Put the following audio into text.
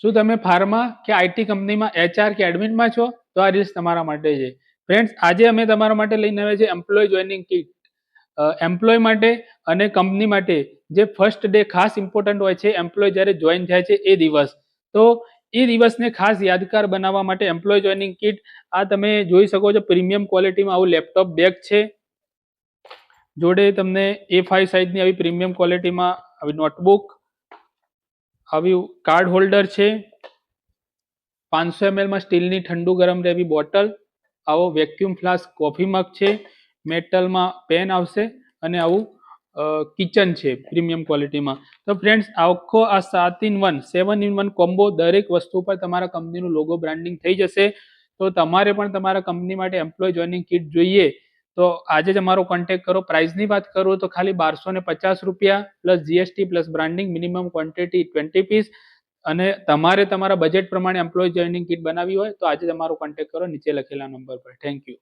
શું તમે ફાર્મા કે આઈટી કંપનીમાં એચઆર કે એડમિનમાં છો? તો આ રીલ્સ તમારા માટે છે. ફ્રેન્ડ્સ, આજે અમે તમારા માટે લઈને આવ્યા છે એમ્પ્લોય જોઈનિંગ કિટ. એમ્પ્લોય માટે અને કંપની માટે જે ફર્સ્ટ ડે ખાસ ઇમ્પોર્ટન્ટ હોય છે, એમ્પ્લોય જ્યારે જોઈન થાય છે એ દિવસ. તો એ દિવસને ખાસ યાદગાર બનાવવા માટે એમ્પ્લોય જોઈનિંગ કિટ આ તમે જોઈ શકો છો. પ્રીમિયમ ક્વોલિટીમાં આવું લેપટોપ બેગ છે. જોડે તમને A5 સાઇઝની આવી પ્રીમિયમ ક્વોલિટીમાં આવી નોટબુક, આવી કાર્ડ હોલ્ડર છે, 500 ml માં સ્ટીલની ઠંડુ ગરમ રહેવી બોટલ, આવો વેક્યુમ ફ્લાસ્ક કોફી મગ છે, મેટલમાં પેન આવશે અને આવું કિચન છે પ્રીમિયમ ક્વોલિટીમાં. તો ફ્રેન્ડ્સ, આખો આ 7 in 1 કોમ્બો દરેક વસ્તુ પર તમારા કંપનીનું લોગો બ્રાન્ડિંગ થઈ જશે. તો તમારે પણ તમારા કંપની માટે એમ્પ્લોય જોઈનિંગ કિટ જોઈએ તો આજે જ અમારો કોન્ટેક્ટ કરો. પ્રાઇસની વાત કરું તો ખાલી 1250 રૂપિયા plus GST plus branding, minimum quantity 20 piece. અને તમારે તમારા બજેટ પ્રમાણે એમ્પ્લોય જોઈનિંગ કિટ બનાવી હોય તો આજે જ અમારો કોન્ટેક્ટ કરો નીચે લખેલા નંબર પર. Thank you.